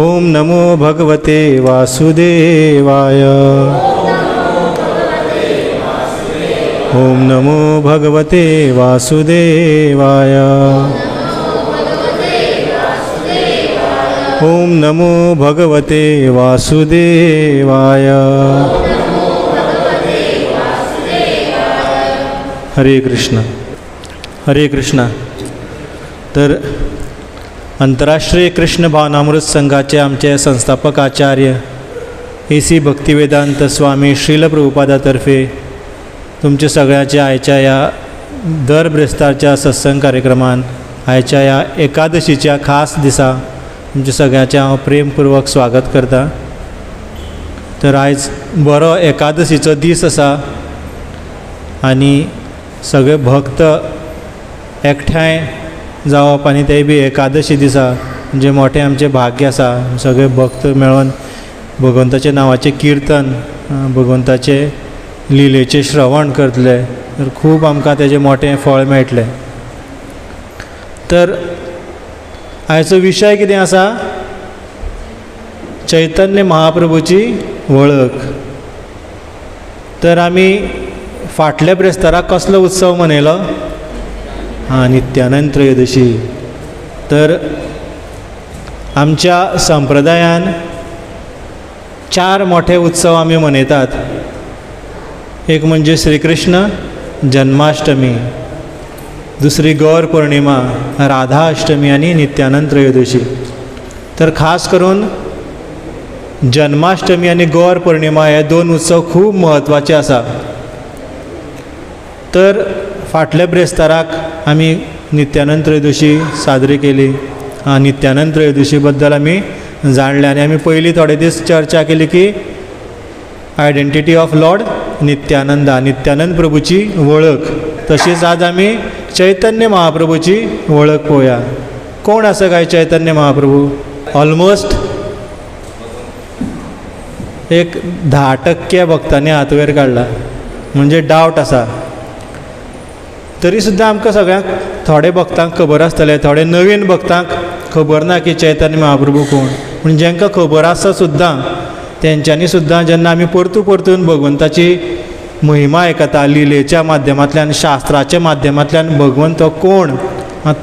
ओम नमो भगवते वासुदेवाय। ओम नमो भगवते वासुदेवाय। ओम नमो भगवते वासुदेवाय। हरे कृष्ण हरे कृष्ण। तर आंतरराष्ट्रीय कृष्ण भावनामृत संघाचे आमचे संस्थापक आचार्य AC भक्तिवेदांत स्वामी श्रील प्रभुपादातर्फे तुमचे सगळ्याचे आयच्या या दर ब्रेस्तारच्या सत्संग कार्यक्रमान आयच्या या एकादशीच्या खास दिसा तुमचे सगळ्याचे हांव प्रेमपूर्वक स्वागत करता। तर आयज बरो एकादशीचो दीस आसा आनी सगळे भक्त एकठांय जावप आनी ते बी एकादशी दिसा म्हणजे मोठे आमचे भाग्य आसा। सगळे भक्त मेळोन भगवंताचे नांवाचे कीर्तन भगवंताचे लिलेचे श्रवण करतले तर खूब आमकां तेजे मोठें फळ मेळटलें। तर आयचो विशय कितें आसा? चैतन्य महाप्रभूची वळख। तर आमी फाटल्या ब्रेस्ताराक कसलो उत्सव मनयलो? नित्यानंद त्रयोदशी। तर आमच्या संप्रदायान 4 मोठे उत्सव आमी मनयतात। एक म्हणजे श्रीकृष्ण जन्माष्टमी, दुसरी गौर पौर्णिमा, राधा अष्टमी आनी नित्यानंद त्रयोदशी। तर खास करून जन्माष्टमी आनी गौर पौर्णिमा हे 2 उत्सव खूब महत्वाचे आसा। तर फाटल्या ब्रेस्ताराक आमी नित्यानंद त्रयोदशी साजरी केली। नित्यानंद त्रयोदशी बद्दल आमी जाणले आनी आमी पयलीं थोडे दीस चर्चा केली की identity of lord Nityananda, Nityanand प्रभूची वळख। तशीच आज आमी चैतन्य महाप्रभूची वळख पळोवया। कोण आसा काय चैतन्य महाप्रभू? ऑलमोस्ट एक 10% भक्तांनी हात वयर काडला, म्हणजे डावट आसा। तरी सुद्दां आमकां सगळ्यांक थोडे भक्तांक खबर आसतले, थोडे नवीन भक्तांक खबर ना की चैतन्य महाप्रभू कोण। पूण जांकां खबर आसा सुद्दां तेंच्यांनी सुद्दां जेन्ना आमी परतून भगवंताची महिमा आयकता लिलेच्या माध्यमांतल्यान, शास्त्राच्या माध्यमांतल्यान भगवंत तो कोण,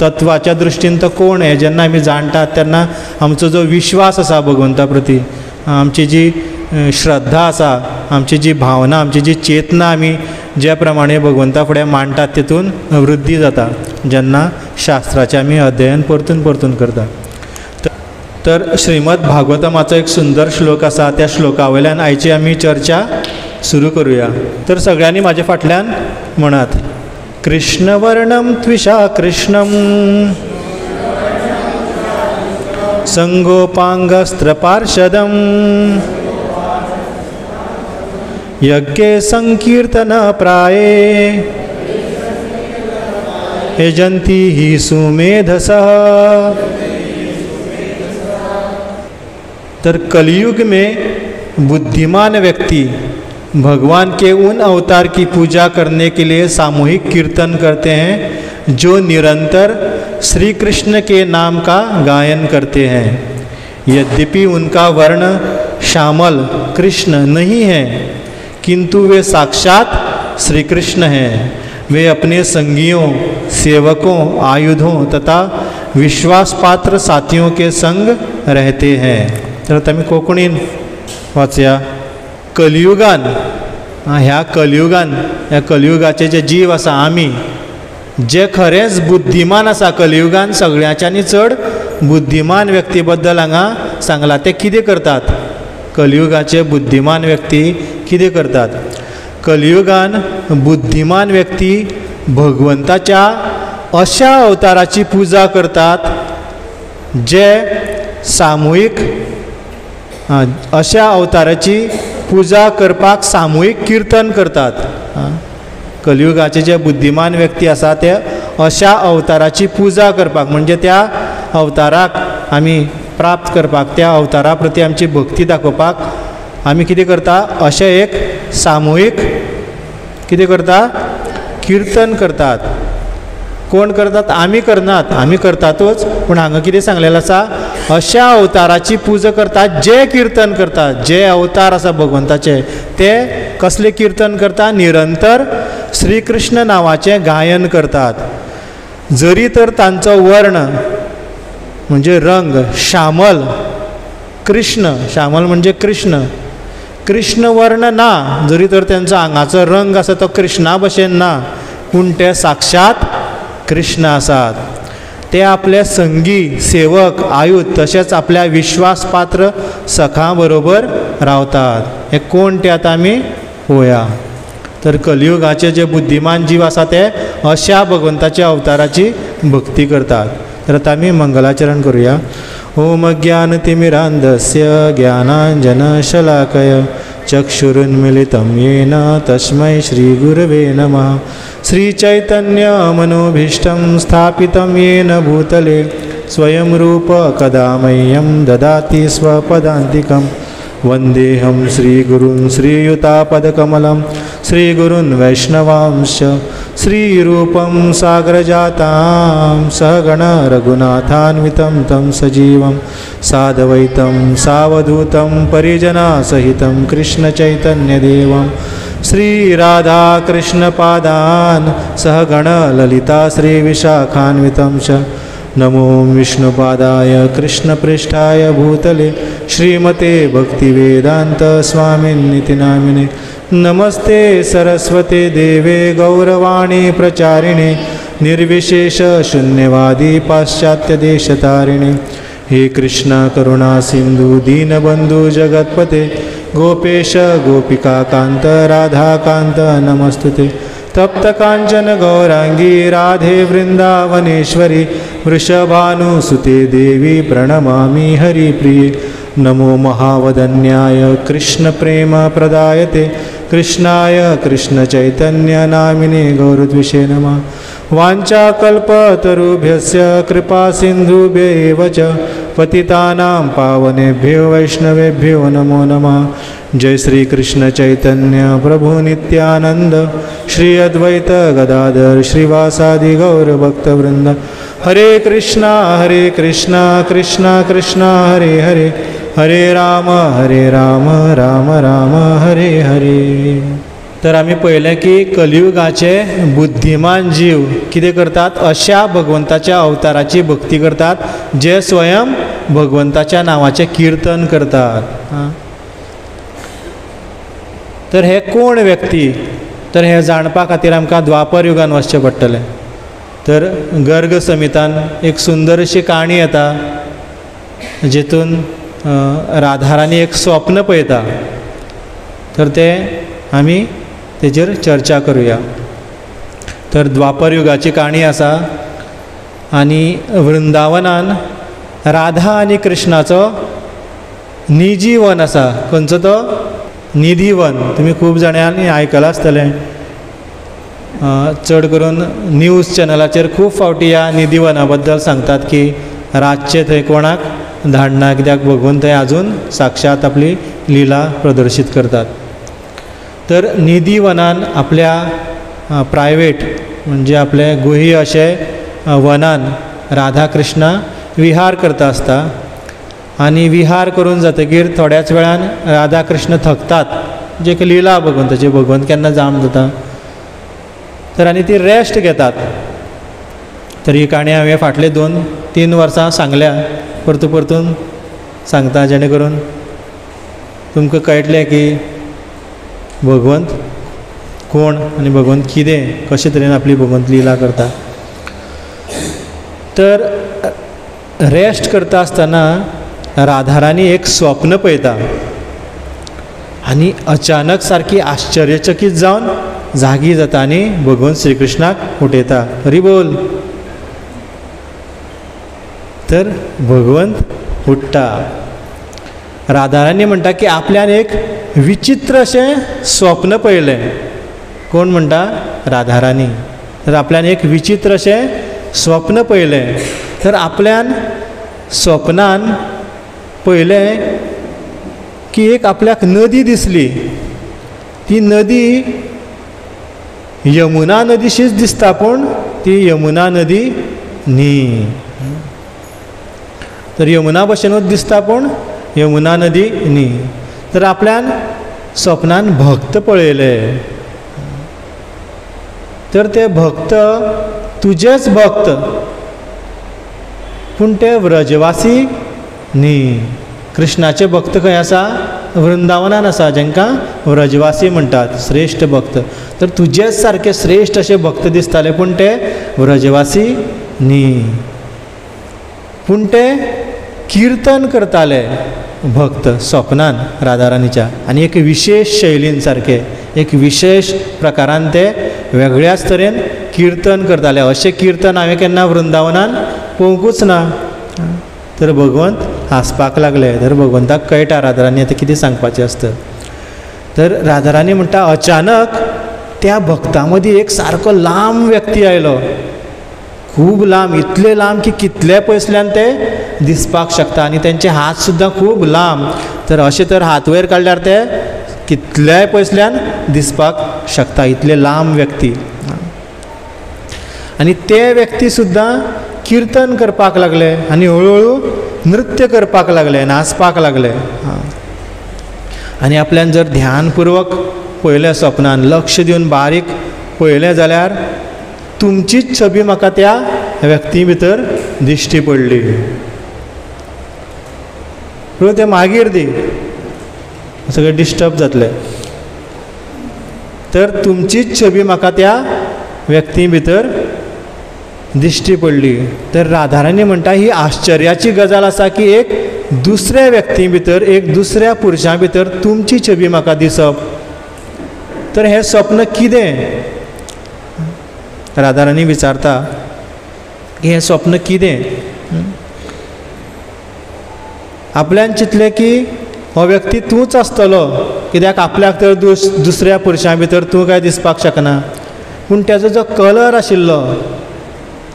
तत्वाच्या दृश्टीन तो कोण हे जेन्ना आमी जाणटात तेन्ना आमचो जो विश्वास आसा भगवंता प्रती, आमची जी श्रद्धा आसा, आमची जी भावना, आमची जी चेतना आमी ज्या प्रमाणे भगवंता फुडें मांडटात तितून वृद्धी जाता जेन्ना शास्त्राचें आमी अध्ययन परतून करता। तर श्रीमद भागवतमाचो एक सुंदर श्लोक आसा, त्या श्लोका वयल्यान आयची आमी चर्चा सुरू करूया। तर सगळ्यांनी म्हाजे फाटल्यान म्हणात, कृष्णवर्णम त्विषा कृष्णम संगोपांगस्त्रपार्षदम यज्ञे संकीर्तन प्राये यजन्ति हि सुमेधसः। तर कलयुग में बुद्धिमान व्यक्ति भगवान के उन अवतार की पूजा करने के लिए सामूहिक कीर्तन करते हैं जो निरंतर श्री कृष्ण के नाम का गायन करते हैं। यद्यपि उनका वर्ण श्यामल कृष्ण नहीं है किंतु वे साक्षात श्री कृष्ण हैं। वे अपने संगियों, सेवकों, आयुधों तथा विश्वासपात्र साथियों के संग रहते हैं। तर आमी कोंकणीन वाचया। कलियुगान ह्या कलियुगाचे जे जीव आसा आमी, जे खरेंच बुद्धिमान आसा कलियुगान सगळ्यांच्यानी चड बुद्धिमान व्यक्ती बद्दल हांगा सांगला। ते कितें करतात? कलियुगाचे बुद्धिमान व्यक्ती कितें करतात? कलियुगान बुद्धिमान व्यक्ती भगवंताच्या अशा अवताराची पूजा करतात जे सामूहिक अशा अवताराची पूजा करपाक सामूहिक कीर्तन करतात। कलियुगाचे जे बुद्धिमान व्यक्ती आसा ते अशा अवताराची पूजा करपाक म्हणजे त्या अवताराक आमी प्राप्त करपाक, त्या अवतारा प्रती आमची भक्ती दाखोवपाक आमी कितें करता? अशें एक सामूहिक कितें करता? कीर्तन करतात। कोण करतात? आमी करनात, आमी करतातूच, पूण हांगा कितें सांगलेलें आसा? अशा अवताराची पूजा करतात जे कीर्तन करतात, जे अवतार आसा भगवंताचे ते कसले कीर्तन करतात, निरंतर श्री कृष्ण नावाचे गायन करतात. जरी तर तांचो वर्ण म्हणजे रंग श्यामल, कृष्ण श्यामल म्हणजे कृष्ण, कृष्ण वर्ण ना, जरी तर त्यांचो आंगाचो रंग आसा तो कृष्णा भशेन ना, पूण ते साक्षात कृष्ण आसात. ते आपले संगी सेवक आयुध तशेंच आपल्या विश्वासपात्र सखां बरोबर रावतात. हे कोण ते आतां आमी पळोवया. तर कलियुगाचे जे बुद्धिमान जीव आसा ते अशा भगवंताच्या अवताराची भक्ती करतात. तर आतां आमी मंगलाचरण करुया. ओम ज्ञानतिमिरान्धस्य ज्ञानाञ्जनशलाकया चक्षुरुन्मीलितं येन तस्मै श्रीगुरवे नमः. श्रीचैतन्यमनोभीष्टं स्थापितं येन भूतले स्वयं रूप कदा मह्यं ददाति स्वपदान्तिकं. वन्देऽहं श्रीगुरुं श्रीयुतापदकमलं श्रीगुरुन् वैष्णवांश्च श्रीरूपं साग्रजातां सहगण रघुनाथान्वितं तं सजीवं साद्वैतं सावधूतं परिजनसहितं कृष्णचैतन्यदेवं श्रीराधाकृष्णपादान् सहगण ललिता श्रीविशाखान्वितं च. नमो विष्णुपादाय कृष्णपृष्ठाय भूतले श्रीमते भक्तिवेदांत स्वामिन्निति नामिने. नमस्ते सरस्वते देवे गौरवाणी प्रचारिणे निर्विशेष शून्यवादी पाश्चात्यदेशतारिणे. हे कृष्ण करुणा सिंधु दीनबंधु जगत्पते गोपेश गोपिकाकांत राधाकांत नमस्तुते. तप्त कांचन गौरांगी राधे वृंदावनेश्वरी वृषभानुसुते देवी प्रणमामि हरिप्रिये. नमो महावदन्याय कृष्ण प्रेम प्रदायते कृष्णाय कृष्ण चैतन्य नामिने गौरद्विषे नमः. वाञ्छाकल्पतरुभ्यस्य कृपा सिन्धुभ्यैव च पतितानां पावनेभ्यो वैष्णवेभ्यो नमो नमः. जय श्री कृष्ण चैतन्य प्रभु नित्यानंद श्री अद्वैत गदाधर श्रीवासादि गौर भक्तवृंद. हरे कृष्णा कृष्णा कृष्णा हरे हरे हरे राम राम राम हरे हरे. तर आम्ही पहिले की कलियुगाचे बुद्धिमान जीव कितें करतात, अशा भगवंताच्या अवताराची भक्ती करतात जे स्वयं भगवंताच्या नावाचे कीर्तन करतात. तर हे कोण व्यक्ती, तर हे जाणपा खातीर आमकां द्वापर युगान वचचें पडटलें. तर गर्ग संहितान एक सुंदर अशी काणी येता जितून राधाराणी एक स्वप्न पळयता. तर ते आमी तेजेर चर्चा करुया. तर द्वापर युगाची काणी आसा आनी वृंदावनान राधा आनी कृष्णाचो निजीवन आसा. खंयचो तो निधीवन. तुमी खूब जाणांनी आयकलां आसतलें. चड करून न्यूज चॅनलाचेर खूब फावटी ह्या निधीवना बद्दल सांगतात की रातचे थंय कोणाक धाडना, कित्याक भगवंत थंय आजून साक्षात आपली लिला प्रदर्शीत करतात. तर निधीवनान आपल्या प्रायवेट म्हणजे आपले गुह्य अशे वनान राधा कृष्णा विहार करता आसता. आनी विहार करून जातकीर थोड्याच वेळान राधा कृष्ण थकतात, जे की लिला भगवंताची, भगवंत केन्ना जाम जाता. तर आनी ती रेस्ट घेतात. तर ही काणी हांवें फाटले 2-3 वर्सां सांगल्या, परतून सांगता जेणे करून तुमकां कळटलें की भगवंत कोण आनी भगवंत कितें, कशे तरेन आपली भगवंत लिला करता. तर रेस्ट करता आसतना राधाराणी एक स्वप्न पळयता आनी अचानक सारकी आश्चर्यचकीत जावन जागी जाता आनी भगवंत श्रीकृष्णाक उठयता. हरी बोल. तर भगवंत उठ्ठा. राधाराणी म्हणटा की आपल्यान एक विचित्र अशें स्वप्न पळयलें. कोण म्हणटा? राधाराणी. तर आपल्यान एक विचित्र अशें स्वप्न पळयलें. तर आपल्यान स्वप्नान पळयलें की एक आपल्याक नदी दिसली. ती नदी यमुना नदीशीच दिसता, पूण ती यमुना नदी न्ही. तर यमुना भशेनूच दिसता पूण यमुना नदी न्ही. तर आपल्यान स्वप्नान भक्त पळयले, तर ते भक्त तुजेच भक्त पूण ते व्रजवासी न्ही. कृष्णाचे भक्त खंय आसा? वृंदावनान आसा, जांकां व्रजवासी म्हणटात, श्रेष्ठ भक्त. तर तुजेच सारके श्रेष्ठ अशे भक्त दिसताले पूण ते व्रजवासी न्ही. पूण ते कीर्तन करताले भक्त स्वप्नान राधाराणीच्या, आनी एक विशेष शैलीन सारके एक विशेष प्रकारान ते वेगळ्याच तरेन कीर्तन करताले. अशें कीर्तन हांवें केन्ना वृंदावनान पळोवंकूच ना. तर भगवंत हांसपाक लागले. तर भगवंताक कळटा राधाराणी आतां कितें सांगपाचें आसता. तर राधाराणी म्हणटा, अचानक त्या भक्तां मदीं एक सारको लांब व्यक्ती आयलो, खूब लांब, इतले लांब की कितले पयसल्यान ते दिसपाक शकता, आनी तेंचे हात सुद्दां खूब लांब. तर अशें तर हात वयर काडल्यार ते कितल्याय पयसल्यान दिसपाक शकता, इतले लांब व्यक्ती. आनी ते व्यक्ती सुद्दां कीर्तन करपाक लागले आनी हळूहळू नृत्य करपाक लागले, नाचपाक लागले. आनी आपल्यान जर ध्यानपूर्वक पळयलें स्वप्नान, लक्ष दिवन बारीक पळयलें जाल्यार तुमचीच छबी म्हाका त्या व्यक्ती भितर दिश्टी पडली. पूण ते मागीर दी सगळें डिस्टर्ब जातलें. तर तुमचीच छबी म्हाका त्या व्यक्ती भितर दिश्टी पडली. तर राधाराणी म्हणटा, ही आश्चर्याची गजाल आसा की एक दुसऱ्या व्यक्ती भितर, एक दुसऱ्या पुरुषा भितर तुमची छबी म्हाका दिसप. तर हें स्वप्न कितें? राधाराणी विचारता की हें स्वप्न कितें? आपल्यान चिंतलें की हो व्यक्ती तूंच आसतलो, कित्याक आपल्याक तर दुसऱ्या पुरुषा भितर तूं काय दिसपाक शकना. पूण तेजो जो कलर आशिल्लो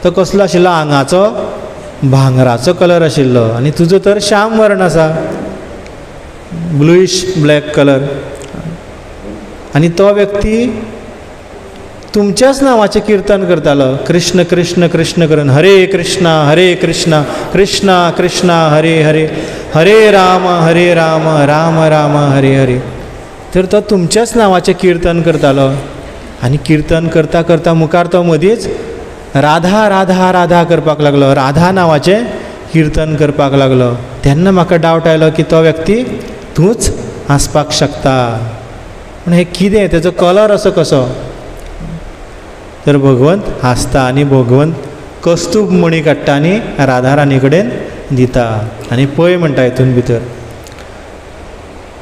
तो कसलो आशिल्लो? आंगाचो भांगराचो कलर आशिल्लो, आनी तुजो तर श्याम वर्ण आसा, ब्लूइश ब्लॅक कलर. आनी तो व्यक्ती तुमच्याच नांवाचें कीर्तन करतालो, कृष्ण कृष्ण कृष्ण करून, हरे कृष्णा कृष्णा कृष्णा हरे हरे, हरे राम राम राम हरे हरे. तर तो तुमच्याच नांवाचें कीर्तन करतालो. आनी कीर्तन करता करता मुखार तो मदींच राधा राधा राधा करपाक लागलो, राधा नांवाचें कीर्तन करपाक लागलो. तेन्ना म्हाका डावट आयलो की तो व्यक्ती तूंच आसपाक शकता. पूण हें कितें? तेजो कलर असो कसो? तर भगवंत हांसता आनी भगवंत कस्तूब मणी काडटा आनी राधाराणी कडेन दिता आनी पळय म्हणटा हितून भितर.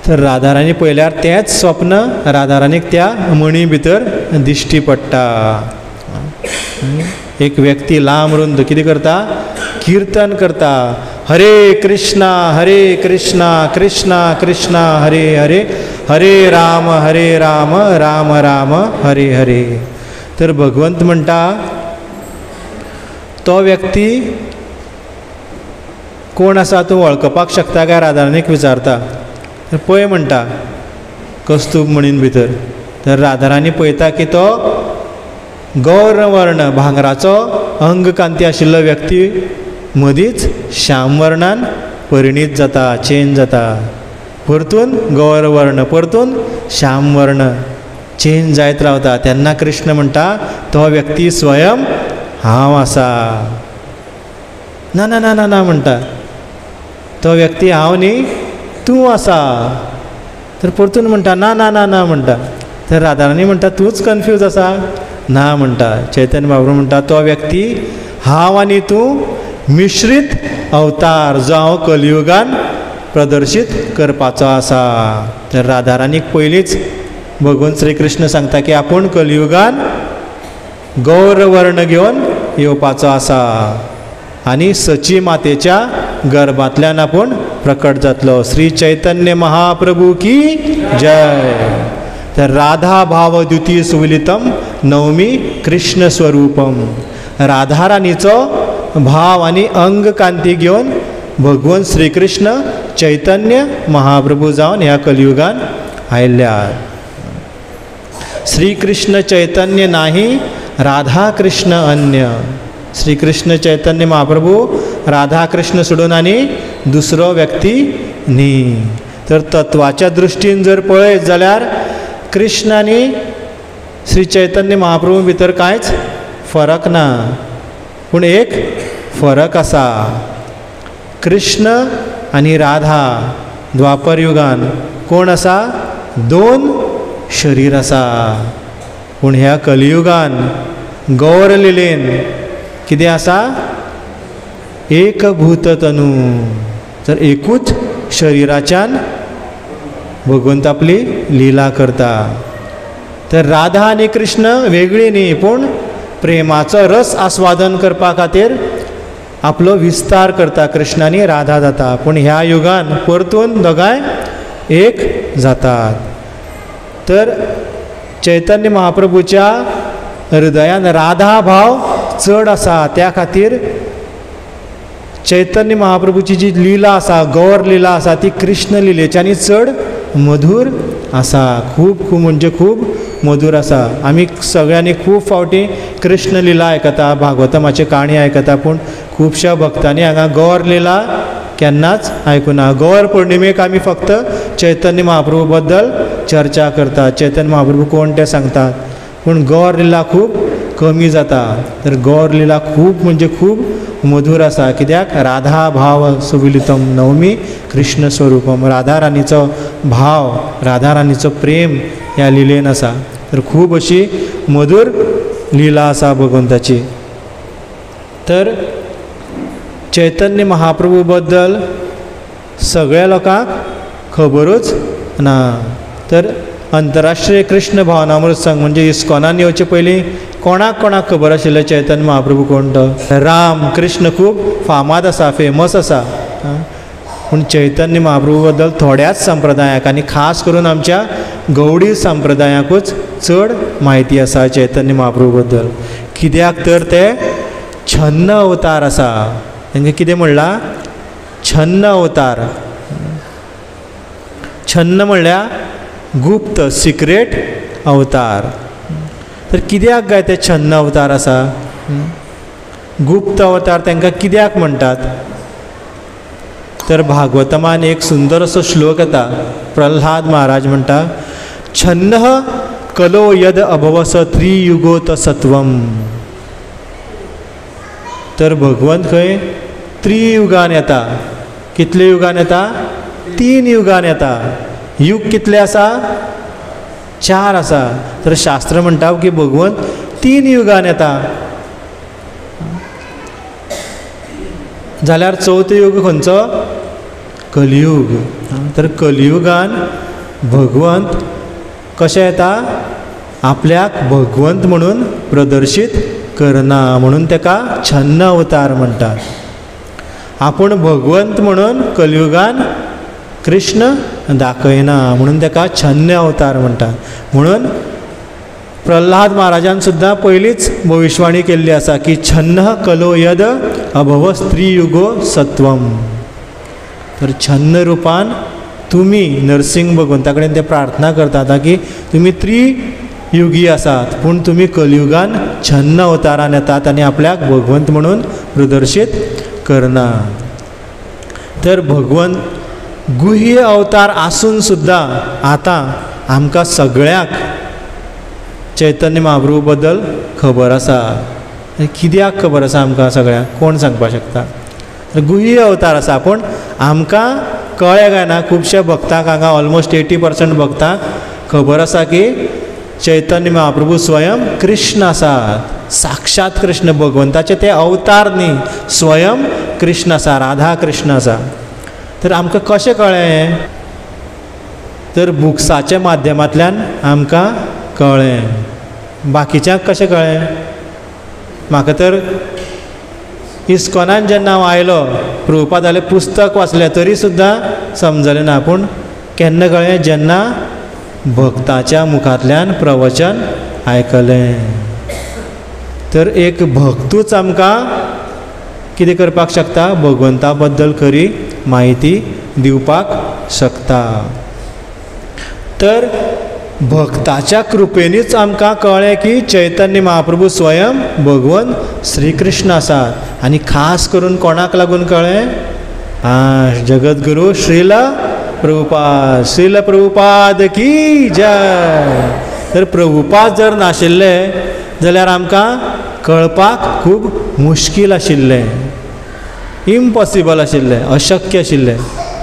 तर राधाराणी पळयल्यार तेंच स्वप्न राधाराणीक त्या मणी भितर दिश्टी पडटा. एक व्यक्ती लांब रुंद कितें करता? कीर्तन करता, हरे कृष्णा कृष्णा कृष्णा हरे हरे, हरे राम राम राम हरे हरे. तर भगवंत म्हणटा, तो व्यक्ती कोण आसा तूं वळखपाक शकता काय? राधाराणीक विचारता. तर पळय म्हणटा कस्तूब मणीन भितर. तर राधाराणी पळयता की तो गौरवर्ण भांगराचो अंग कांती आशिल्लो व्यक्ती मदींच श्याम वर्णान परिणीत जाता, चेंज जाता. परतून गौरवर्ण, परतून श्याम वर्ण चेंज जायत रावता. तेन्ना कृष्ण म्हणटा, तो व्यक्ती स्वयं हांव आसा. ना ना ना ना ना म्हणटा, तो व्यक्ती हांव न्ही, तूं आसा. तर परतून म्हणटा, ना ना ना ना म्हणटा. तर राधाराणी म्हणटा, तूंच कन्फ्यूज आसा? ना म्हणटा. चैतन्य महाप्रभू म्हणटा, तो व्यक्ती हांव आनी तूं मिश्रीत अवतार जो हांव कलियुगान प्रदर्शीत करपाचो आसा. तर राधाराणीक पयलींच भगवंत श्री कृष्ण सांगता की आपूण कलियुगान गौरवर्ण घेवन येवपाचो आसा आनी सची मातेच्या गर्भांतल्यान आपूण प्रकट जातलो. श्री चैतन्य महाप्रभू की जय. तर राधा भाव द्युती सुविलितम नवमी कृष्ण स्वरूपम. राधाराणीचो भाव आनी अंग कांती घेवन भगवंत श्री कृष्ण चैतन्य महाप्रभू जावन ह्या कलियुगान आयल्यात. श्री कृष्ण चैतन्य नाही, राधा कृष्ण अन्य. श्री कृष्ण चैतन्य महाप्रभू राधा कृष्ण सोडून आनी दुसरो व्यक्ती न्ही. तर तत्वाच्या दृश्टीन जर पळयत जाल्यार कृष्ण आनी श्री चैतन्य महाप्रभू भितर कांयच फरक ना. पूण एक फरक आसा. कृष्ण आनी राधा द्वापर युगान कोण आसा? दोन शरीर आसा. पूण ह्या कलियुगान गौर लिलेन कितें आसा? एकभूत तनू. तर एकूच शरिराच्यान भगवंत आपली लीला करता. तर राधा आनी कृष्ण वेगळी न्ही, पूण प्रेमाचो रस आस्वादन करपा खातीर आपलो विस्तार करता. कृष्ण आनी राधा जाता. पूण ह्या युगान परतून दोगांय एक जातात. तर चैतन्य महाप्रभूच्या हृदयान राधा भाव चड आसा. त्या खातीर चैतन्य महाप्रभूची जी लीला आसा, गौर लीला आसा, ती कृष्ण लिलेच्यानी चड मधुर आसा. खूब खूब म्हणजे खूब मधुर आसा. आमी सगळ्यांनी खूब फावटी कृष्ण लीला आयकता, भागवतमाची काणी आयकता, पूण खुबश्या भक्तांनी हांगा गौर लीला केन्नाच आयकुना. गौर पौर्णिमेक आमी फक्त चैतन्य महाप्रभू बद्दल चर्चा करतात, चैतन्य महाप्रभू कोण ते सांगतात, पूण गौर लीला खूब कमी जाता. तर गौर लीला खूब म्हणजे खूब मधुर आसा. कित्याक? राधा भाव सुविलितम नवमी कृष्ण स्वरूपम. राधा राणीचो भाव, राधा राणीचो प्रेम ह्या लिलेन आसा. तर खूब अशी मधुर लीला आसा भगवंताची. तर चैतन्य महाप्रभू बद्दल सगळ्या लोकांक खबरूच ना. तर अंतरराष्ट्रीय कृष्ण भावनामृत संघ म्हणजे इस्कॉनान येवचे पयलीं कोणाक खबर आशिल्लें चैतन्य महाप्रभू कोण तो? राम कृष्ण खूब फामाद आसा, फेमस आसा. पूण चैतन्य महाप्रभू बद्दल थोड्याच संप्रदायाक आनी खास करून आमच्या गौडी संप्रदायाकूच चड म्हायती आसा चैतन्य महाप्रभू बद्दल. कित्याक तर ते छन्न अवतार आसा. तांकां कितें म्हणलां? छन्न अवतार. छन्न म्हणल्यार गुप्त, सिक्रेट अवतार. तर कित्याक काय ते छन्न अवतार आसा? गुप्त अवतार तांकां कित्याक म्हणटात? तर भागवतमान एक सुंदर असो श्लोक येता. प्रल्हाद महाराज म्हणटा, छन्नः कलो यद अभवस त्रियुगोत सत्वम. तर भगवंत खंय त्रियुगान येता. कितले युगान येता? 3 युगान येता. युग कितले आसा? 4 आसा. तर शास्त्र म्हणटा की भगवंत 3 युगान येता. जाल्यार चवथो युग खंयचो? कलियुग. तर कलियुगान भगवंत कशें येता? आपल्याक भगवंत म्हणून प्रदर्शीत करना, म्हणून ताका छन्न अवतार म्हणटात. आपूण भगवंत म्हणून कलियुगान कृष्ण दाखयना, म्हणून ताका छन्न अवतार म्हणटात. म्हणून प्रल्हाद महाराजान सुद्दां पयलींच भविष्यवाणी केल्ली आसा की छन्न कलो यद अभव त्रियुगो सत्वम. तर छन्न रुपान तुमी नरसिंह भगवंता कडेन ते प्रार्थना करतात की तुमी त्रियुगी आसात, पूण तुमी कलियुगान छन्न अवतारान येतात आनी आपल्याक भगवंत म्हणून प्रदर्शीत करना. तर भगवंत गुह्य अवतार आसून सुद्दां आतां आमकां सगळ्याक चैतन्य महाप्रभू बद्दल खबर आसा. कित्याक खबर आसा आमकां सगळ्यांक? कोण सांगपाक शकता? गुह्य अवतार आसा, पूण आमकां कळ्ळें काय ना? खुबशे भक्तांक हांगा ऑलमोस्ट 80% भक्तांक खबर आसा की चैतन्य महाप्रभू स्वयं कृष्ण आसात. साक्षात कृष्ण, भगवंताचे ते अवतार न्ही, स्वयं कृष्ण आसा, राधा कृष्ण आसा. तर आमकां कशें कळ्ळें? तर बुक्साच्या माध्यमांतल्यान आमकां कळ्ळें. बाकीच्यांक कशें कळ्ळें? म्हाका तर इस्कॉनान जेन्ना हांव आयलो, प्रभुपाद जालें पुस्तक वाचलें तरी सुद्दां समजलें ना. पूण केन्ना कळ्ळें? जेन्ना भक्ताच्या मुखांतल्यान प्रवचन आयकलें. तर एक भक्तूच आमकां कितें करपाक शकता? भगवंता बद्दल खरी म्हायती दिवपाक शकता. तर भक्ताच्या कृपेनीच आमकां कळ्ळें की चैतन्य महाप्रभू स्वयं भगवन श्री कृष्ण आसात. आनी खास करून कोणाक लागून कळ्ळें? जगद्गुरू श्रील प्रभुपाद की जय. तर प्रभुपाद जर नाशिल्ले जाल्यार आमकां कळपाक खूब मुश्कील आशिल्लें, इम्पॉसिबल आशिल्लें, अशक्य आशिल्लें.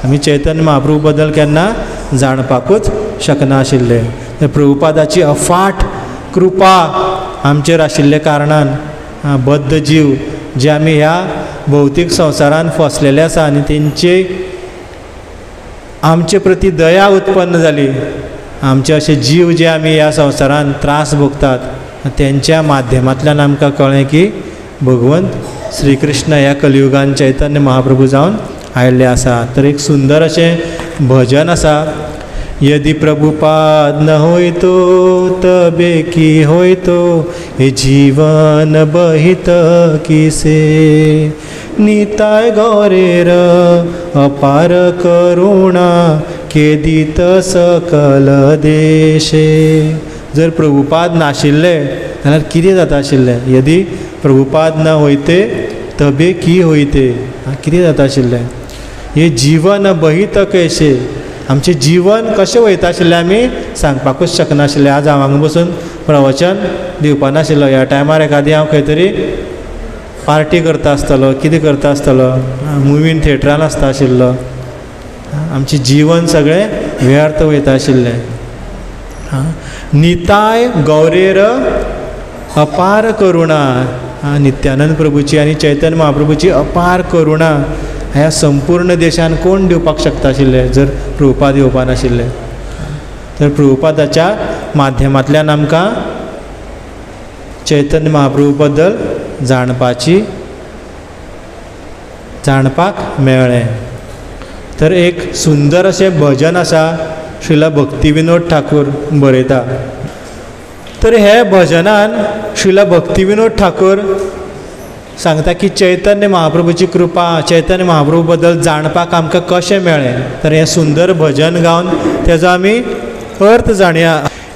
आमी चैतन्य महाप्रभू बद्दल केन्ना जाणपाकूच शकना आशिल्ले. प्रभुपादाची अफाट कृपा आमचेर आशिल्ल्या कारणान बद्ध जीव जे आमी ह्या भौतीक संवसारान फसलेले आसा आनी तेंचे आमचे प्रती दया उत्पन्न जाली. आमचे अशे जीव जे आमी ह्या संवसारान त्रास भोगतात तेंच्या माध्यमांतल्यान आमकां कळ्ळें की भगवंत श्री कृष्ण ह्या कलियुगान चैतन्य महाप्रभू जावन आयिल्ले आसा. तर एक सुंदर अशें भजन आसा. यदि प्रभुपाद न होय तो तबे की होय तो हे जीवन बहित किसे. निताय गौरेर अपार करुणा केदित सकल देशे. जर प्रभुपाद नाशिल्ले जाल्यार कितें जाता आशिल्लें? यदि प्रभुपाद न होयते तबे की होयते, कितें जाता आशिल्लें? हे जीवन बहित कैसे, आमचें जीवन कशें वयता आशिल्लें आमी सांगपाकूच शकना आशिल्लें. आज हांव हांगा बसून प्रवचन दिवपा नाशिल्लो. ह्या टायमार एखादी हांव खंय तरी पार्टी करता आसतलो, कितें करता आसतलो, मुवीन थिएटरान आसता आशिल्लो. आमचें जीवन सगळें व्यर्थ वयता आशिल्लें. निताय गौरेर अपार करुणा. नित्यानंद प्रभूची आनी चैतन्य महाप्रभूची अपार करुणा ह्या संपूर्ण देशान कोण दिवपाक शकता आशिल्ले जर प्रभुपाद येवपा नाशिल्ले. तर प्रभुपादाच्या माध्यमांतल्यान आमकां चैतन्य महाप्रभू बद्दल जाणपाक मेळ्ळें. तर एक सुंदर अशें भजन आसा, श्रीला भक्तिविनोद ठाकूर बरयता. तर हे भजनान श्रीला भक्तिविनोद ठाकूर सांगता की चैतन्य महाप्रभूची कृपा, चैतन्य महाप्रभू बद्दल जाणपाक आमकां कशें मेळ्ळें. तर हें सुंदर भजन गावन तेजो आमी अर्थ जाणया.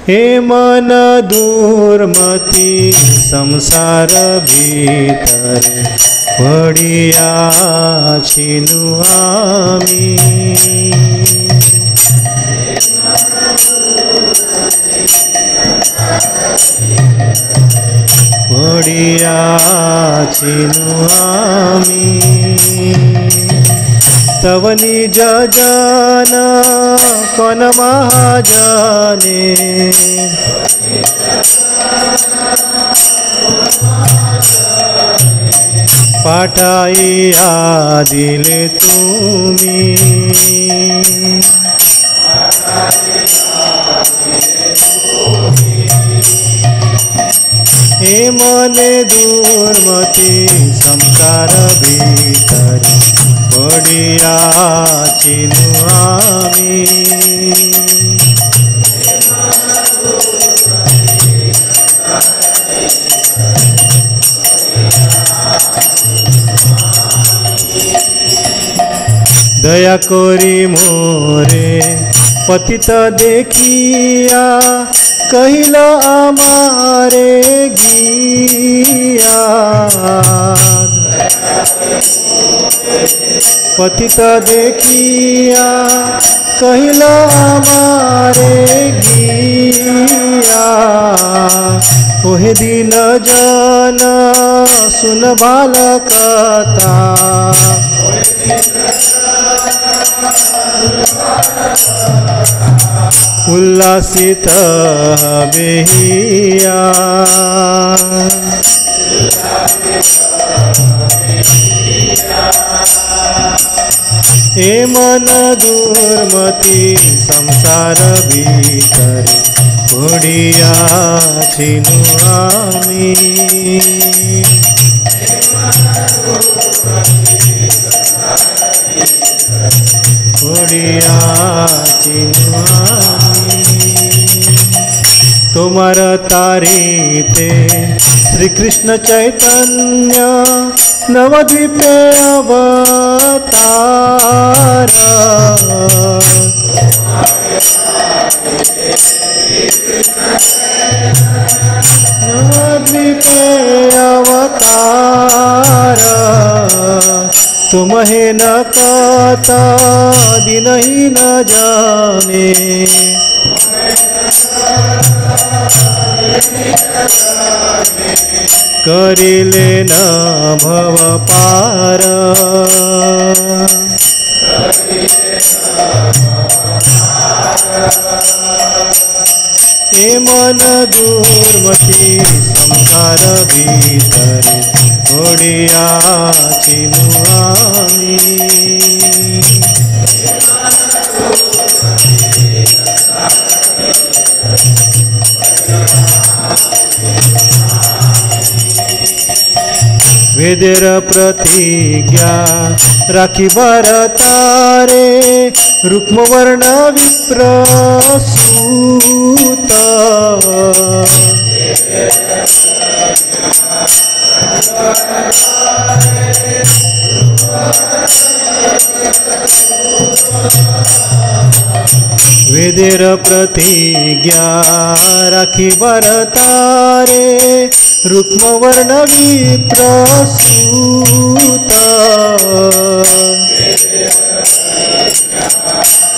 हे मन दुर्मती संसार भितर पडियाची नु आमी. पडियाची नु आमी. तव निज जन कोन महाजने पाठाइया दिले तुम्ही. हे मने दुर्मती संसार भीतर पडियाची नु आमी. दया कोरी मोरे पतित देखिया कहिल आमारे गिया. पतित देखिया कहिल आमारे गिया. ओहे दिन जन सुन बालकता उल्लासित बेहिया. हे मन दुर्मती संसार भीतर पडियाची नु आमी. पडियाची नु आमी. तुमार तारीते श्री कृष्ण चैतन्य नवद्वीपे अवतार. नवद्वीपे अवतार तुम्हें न कहता दिन ही न जाने। करिले न भव पार हे मन दुर्मती संसार भीतर ओडिया चिनु आमी। वेदेर प्रतिज्ञा राखी भरतारे रुक्मवर्ण विप्रसूत। वेदेर प्रतिज्ञा राखी भरतारे रुक्मवर्ण विप्रसूत।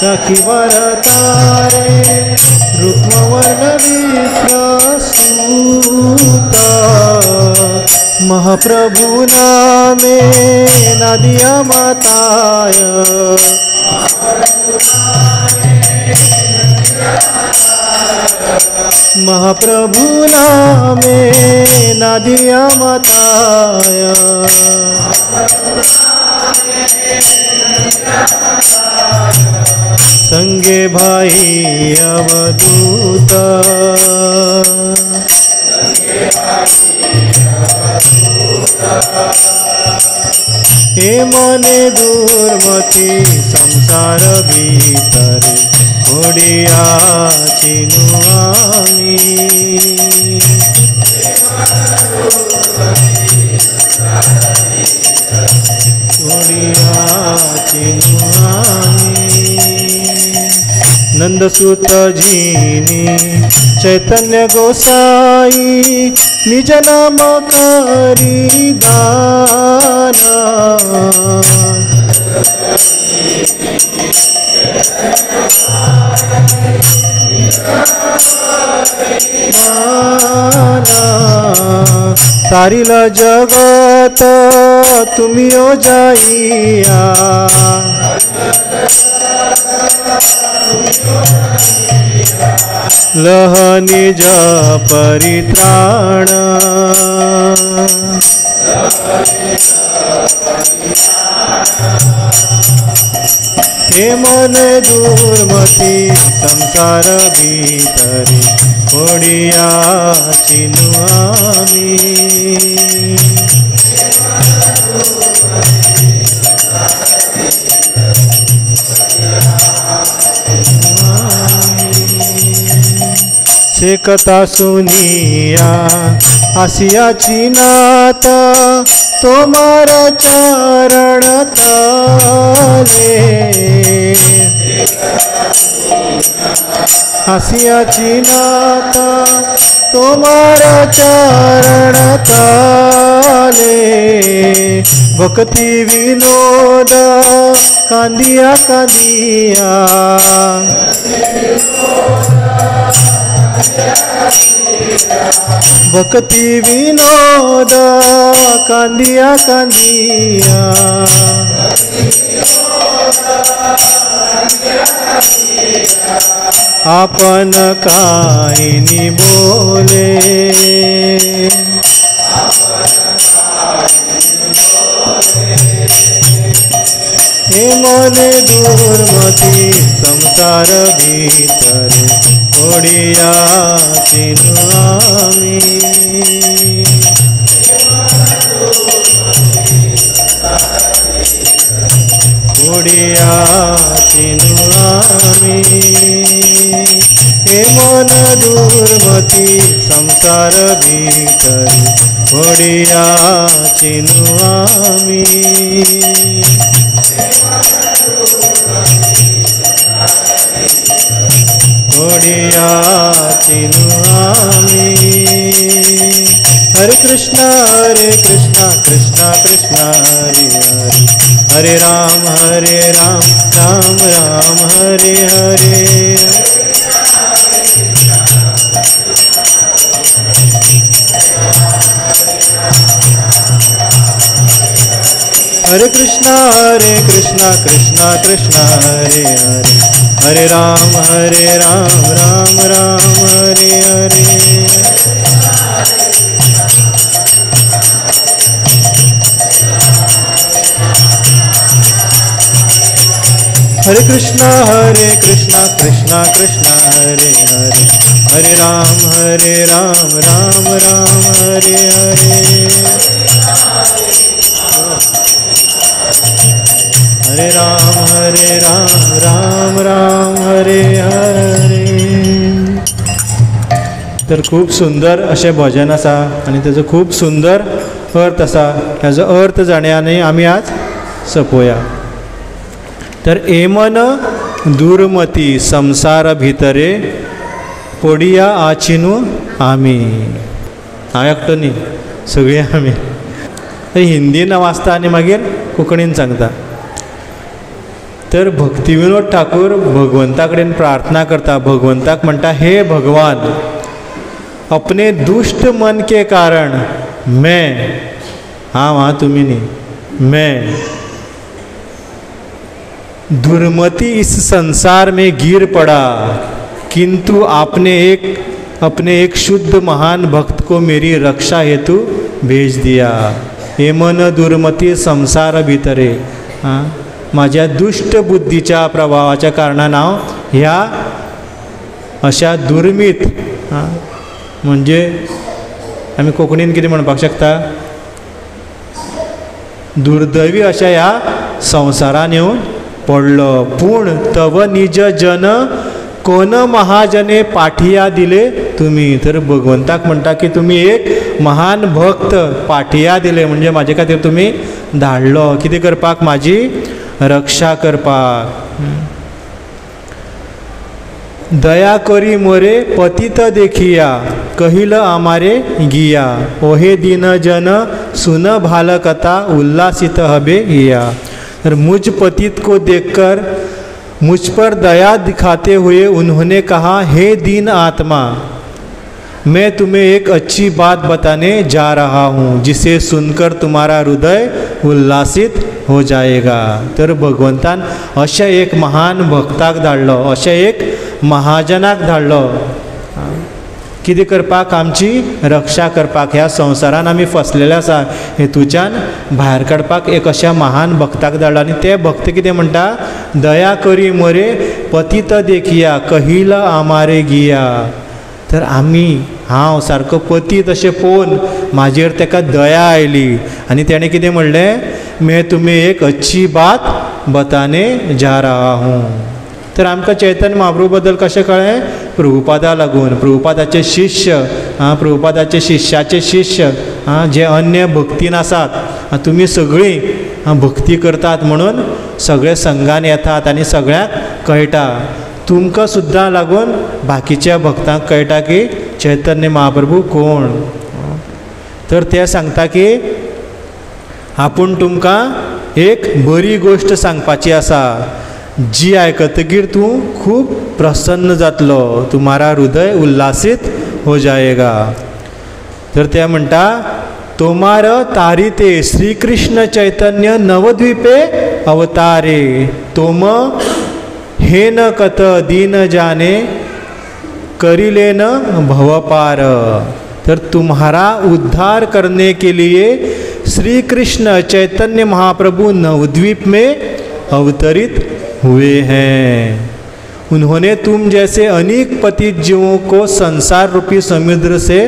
राखी भरतारे रुक्मवर्ण विप्रसूत। महाप्रभु नामे नदिया माताय महाप्रभु नामे नदिया माताय। संगे भाई अवधूत हे मने दुर्मति संसार भीतर ओडिया चिनु आमी। ओडिया चिनु आमी। नंदसुत जीनी चैतन्य गोसाई निज नाम करी दाना। तारिल जगत तुम्ही ओ जाइया। लह निज परित्राण हे मन दुर्मति संसार भीतर ओडिया चिनु आमी। से कथा सुनिया आसियाची नात तोमारा चरण तले। आसियाची नात तोमारा चरण तले। भक्ति विनोद कांदिया कांदिया भक्ति विनोद कांदिया कांदिया। आपन काहिनी बोले हे मन दुर्मति संसार भीतर ओडिया चिनु आमी। ओडिया चिनु आमी। हे मन दुर्मति संसार भीतर ओडिया चिनु आमी। ओडियाचिनु आमी। हरे कृष्णा कृष्णा कृष्णा हरे हरे, हरे राम राम राम हरे हरे। हरे कृष्णा कृष्णा कृष्णा हरे हरे, हरे राम राम राम हरे हरे। हरे कृष्णा कृष्णा कृष्णा हरे हरे, हरे राम राम राम हरे हरे। हरे राम राम राम हरे हरे। तर खूप सुंदर असे भजन आसा आणि त्याचो खूप सुंदर अर्थ आसा। ह्याचो अर्थ जाण्याने आम्ही आज सोपोया। तर एमन दुर्मती संसार भितरे पडिया आचिनू आमी। हांव एकटो न्ही, सगळीं आमी। हिंदीन वाचता आनी मागीर कोंकणीन सांगता। तर भक्तिविनोद ठाकूर भगवंता कडेन प्रार्थना करता, भगवंताक म्हणटा, हे भगवान, अपने दुष्ट मन के कारण मैं, हाँ तुमी न्ही, मैं दुर्मति इस संसार में गिर पड़ा, किंतु आपने अपने एक शुद्ध महान भक्त को मेरी रक्षा हेतु भेज दिया। हे मन दुर्मती संसार भितरे, माझ्या दुष्ट बुद्धीच्या प्रभावाच्या कारणान हांव ह्या अशा दुर्मित, म्हणजे आमी कोंकणीन कितें म्हणपाक शकता, दुर्दैवी अशा ह्या संसारान येवन पडलो। पूण तव निज जन कोण महाजने पाठिया दिले तुम्ही। तर भगवंताक म्हणटा की तुम्ही एक महान भक्त पाठिया दिले, म्हणजे म्हाजे खातीर तुम्ही धाडलो कितें करपाक, माझी रक्षा करपाक। दया करी मोरे पतित देखिया, कहिल आमारे गिया, ओहे दीन जन सुन भाल कथा, उल्लासित हबे हिया। तर मुझ पतित को देखकर मुझ पर दया दिखाते हुए उन्होंने कहा, हे दीन आत्मा, मैं तुम्हें एक अच्छी बात बताने जा रहा हूँ, जिसे सुनकर तुम्हारा हृदय उल्लासित हो जाएगा। तर भगवंतान अशा एक महान भक्ताक धाडलो, अशा एक महाजनाक धाडलो कितें करपाक, आमची रक्षा करपाक। ह्या संवसारान आमी फसलेले आसा, हेतूच्यान भायर काडपाक एक अशा महान भक्ताक धाडलो। आनी ते भक्त कितें म्हणटा, दया करी मोरे पतित देखिया, कहिल आमारे गिया। तर आमी, हांव सारको पतीत अशें पळोवन म्हाजेर ताका दया आयली आनी तेणें कितें म्हणलें, मैं तुम्हें एक अच्छी बात बताने जा रहा हूँ। तर आमकां चैतन्य महाप्रभू बद्दल कशें कळ्ळें, प्रभुपादा लागून, प्रभुपादाचे शिष्य, प्रभुपादाचे शिष्याचे शिष्य, जे अन्य भक्तीन आसात, तुमी सगळीं भक्ती करतात म्हणून सगळे संघान येतात आनी सगळ्यांक कळटा। तुमकां सुद्दां लागून बाकीच्या भक्तांक कळटा की चैतन्य महाप्रभू कोण। तर ते सांगता की आपूण तुमकां एक बरी गोश्ट सांगपाची आसा, जी आयकतकीर तूं खूब प्रसन्न जातलो, तुम्हारा हृदय उल्लासित हो जाएगा। तर ते म्हणटा, तोमार तारिते श्री कृष्ण चैतन्य नवद्वीपे अवतारे, तोम हे न कत दीन जाने करिले न भवपार। तर तुम्हारा उद्धार करने के लिए श्री कृष्ण चैतन्य महाप्रभु नवद्वीप में अवतरित हुए हैं। उन्होंने तुम जैसे अनेक पतित जीवों को संसार रूपी समुद्र से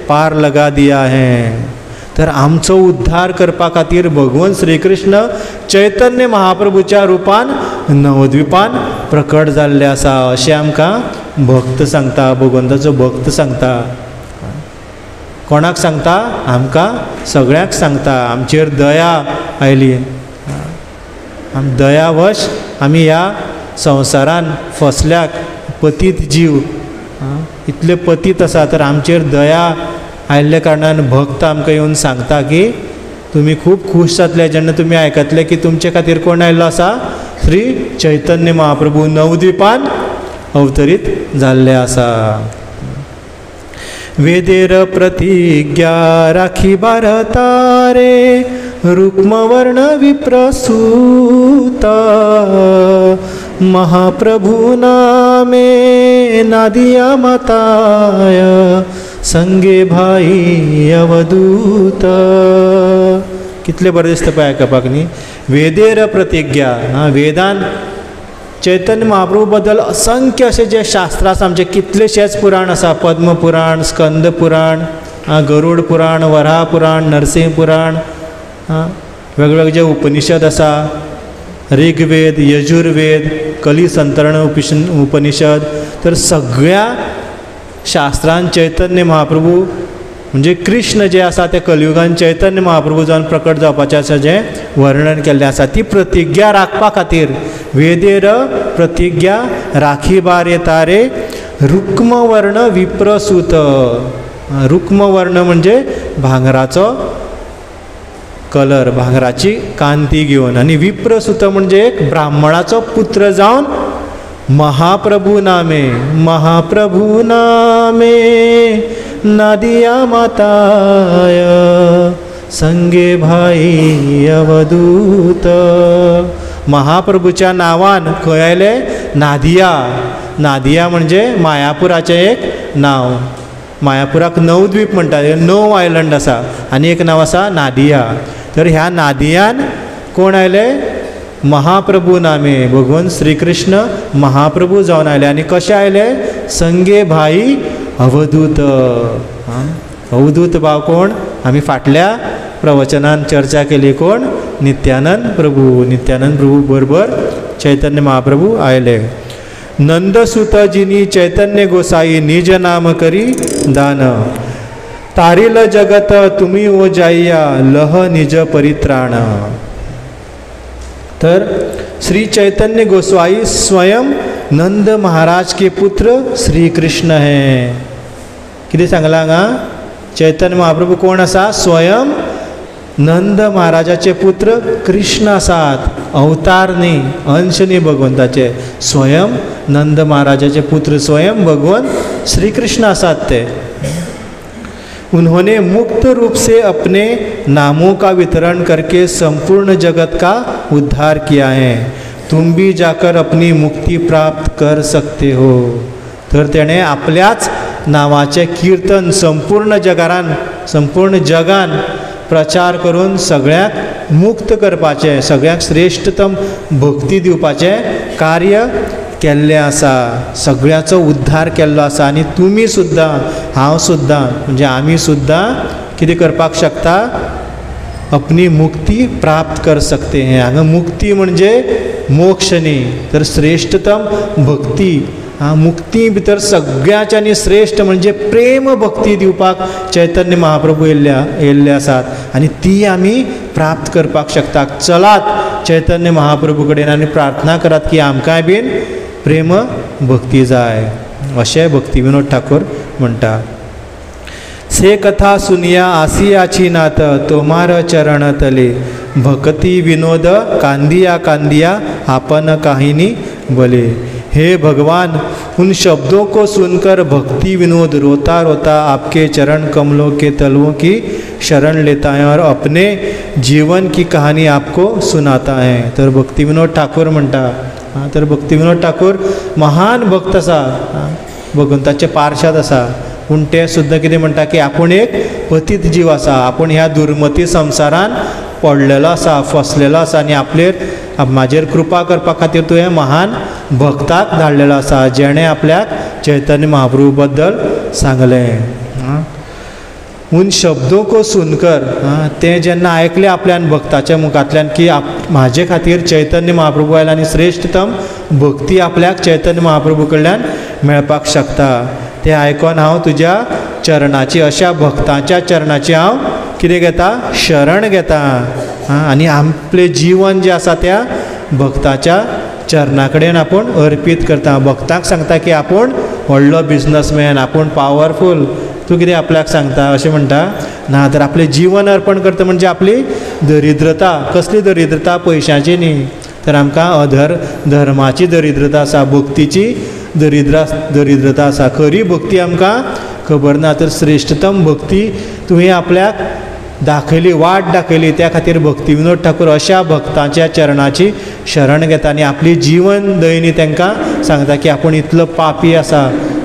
पार लगा दिया है। तर आमचो उद्धार करपा खातीर भगवान श्री कृष्ण चैतन्य महाप्रभूच्या रूपान नवद्वीपान प्रकट जाल्ले आसा, अशें आमकां भक्त सांगता, भगवंताचो भक्त सांगता। कोणाक सांगता, आमकां सगळ्यांक सांगता। आमचेर दया आयली, दयावश आमी ह्या संवसारान फसल्याक पतीत जीव इतले पतीत आसा, तर आमचेर दया आयिल्ल्या कारणान भक्त आमकां येवन सांगता की तुमी खूब खूश जातले जेन्ना तुमी आयकतले की तुमचे खातीर कोण आयिल्लो आसा, श्री चैतन्य महाप्रभू नवद्वीपान अवतरीत जाल्ले आसा. वेदेर प्रतिज्ञा राखी भारतारे रुक्मवर्ण विप्रसूता महाप्रभु नामे नादिया माताय संगे भाई अवधूत. कितले बरें दिसता पळय आयकपाक न्ही. वेदेर प्रतिज्ञा, वेदान चैतन्य महाप्रभू बद्दल असंख्य असे जे शास्त्र आसा, आमचे कितलेशेच पुराण आसा. पद्म पुराण, स्कंद पुराण, गरुड पुराण, वराह पुराण, नरसिंह पुराण, वेगवेगळे जे उपनिषद आसा, ऋग्वेद, यजुर्वेद, कली संतरण उपनिषद, तर सगळ्या शास्त्रांत चैतन्य महाप्रभू म्हणजे कृष्ण जे आसा ते कलियुगान चैतन्य महाप्रभू जावन प्रकट जावपाचें आसा जें वर्णन केल्लें आसा. ती प्रतिज्ञा राखपा खातीर वेदेर प्रतिज्ञा राखी बार येतारे रुक्मवर्ण विप्रसूत. रुक्मवर्ण म्हणजे भांगराचो कलर, भांगराची कांती घेवन, आणि विप्रसूत म्हणजे एक ब्राह्मणाचो पुत्र जावन महाप्रभू नामे, महाप्रभू नामे नादिया माताय संगे भाई अवधूत. महाप्रभूच्या नावान खंय आयले, नादिया. नादिया म्हणजे मायापुराचें एक नाव. मायापुराक नवद्वीप म्हणटात, 9 आयलंड आसा, आनी एक नांव आसा नादिया. तर ह्या नादियान कोण आयले, महाप्रभू नामे, भगवंत श्री कृष्ण महाप्रभू जावन आयले. आनी कशे आयले, संगे भाई अवधूत. अवधूत भाव कोण, आमी फाटल्या प्रवचनान चर्चा केली, कोण, नित्यानंद प्रभू. नित्यानंद प्रभू बरोबर चैतन्य महाप्रभू आयले. नंदसुतजिनी चैतन्य गोसाई निज नाम करी दान तारिल जगत तुम्ही ओ जाइया लह निज परित्राण. तर श्री चैतन्य गोसाई स्वयं नंद महाराज के पुत्र श्री कृष्ण है. कितें सांगला हांगा, चैतन्य महाप्रभू कोण आसा, स्वयं नंद महाराजाचे पुत्र कृष्ण आसात. अवतार न्ही, अंश न्ही भगवंताचे, स्वयं नंद महाराजाचे पुत्र, स्वयं भगवंत श्री कृष्ण आसात ते. उन्होंने मुक्त रूप से अपने नामों का वितरण करके संपूर्ण जगत का उद्धार किया है. तुम भी जाकर अपनी मुक्ति प्राप्त कर सकते हो. तर तेणे आपल्याच नावाचे कीर्तन संपूर्ण जगान प्रचार करून सगळ्याक मुक्त करपाचे, सगळ्याक श्रेष्ठतम भक्ती दिवपाचे कार्य केल्लें आसा. सगळ्याचो उद्धार केल्लो आसा. आनी तुमी सुद्दां, हांव सुद्दां, म्हणजे आमी सुद्दां कितें करपाक शकता, अपनी मुक्ती प्राप्त कर सकते हैं. हांगा मुक्ती म्हणजे मोक्ष न्ही, तर श्रेष्ठतम भक्ती. मुक्ती भितर सगळ्याच्यांनी श्रेष्ठ म्हणजे प्रेम भक्ती दिवपाक चैतन्य महाप्रभू येयल्ले आसात, आनी ती आमी प्राप्त करपाक शकतात. चलात चैतन्य महाप्रभू कडेन आनी प्रार्थना करात की आमकांय बीन प्रेम भक्ती जाय, अशें भक्ती विनोद ठाकूर म्हणटा. से कथा सुनिया आसियाची नात तोमार चरण तले भक्ति विनोद कांदिया कांदिया आपन काहिनी बोले. हे भगवान, उन शब्दों को सुनकर भक्ति विनोद रोता रोता आपके चरण कमलों के तलवों की शरण लेता है और अपने जीवन की कहानी आपको सुनाता है. तर भक्ति विनोद ठाकूर म्हणटा. तर भक्ति विनोद ठाकूर महान भक्त आसा, भगवंताचे पार्षद आसा, पूण ते सुद्दां कितें म्हणटा की आपूण एक पतीत जीव आसा, आपूण ह्या दुर्मती संवसारान पडलेलो आसा, फसलेलो आसा, आनी आपलेर म्हाजेर कृपा करपा खातीर तुवें महान भक्ताक धाडलेलो आसा, जेणे आपल्याक चैतन्य महाप्रभू बद्दल सांगलें. उन शब्दों को सुनकर, ते जेन्ना आयकले आपल्यान भक्ताच्या मुखांतल्यान की म्हाजे खातीर चैतन्य महाप्रभू आयला आनी श्रेष्ठतम भक्ती आपल्याक चैतन्य महाप्रभू कडल्यान मेळपाक शकता, ते आयकोन हांव तुज्या चरणाची, अशा भक्तांच्या चरणाची हांव कितें घेता, शरण घेता, आनी आपलें जीवन जें आसा त्या भक्ताच्या चरणा कडेन आपूण अर्पीत करता. भक्तांक सांगता की आपूण व्हडलो बिझनसमॅन, आपूण पावरफूल, तूं कितें आपल्याक सांगता अशें म्हणटा ना. तर आपलें जीवन अर्पण करता म्हणजे आपली दरिद्रता. कसली दरिद्रता? पयशांची न्ही, तर आमकां धर्माची दरिद्रता आसा, भक्तीची दरिद्रता आसा. खरी भक्ती आमकां खबर ना. तर श्रेष्ठतम भक्ती तुवें आपल्याक दाखयली, वाट दाखयली, त्या खातीर भक्ती विनोद ठाकूर अशा भक्तांच्या चरणाची शरण घेता आनी आपली जीवन दैनी तांकां सांगता की आपूण इतलो पापी आसा,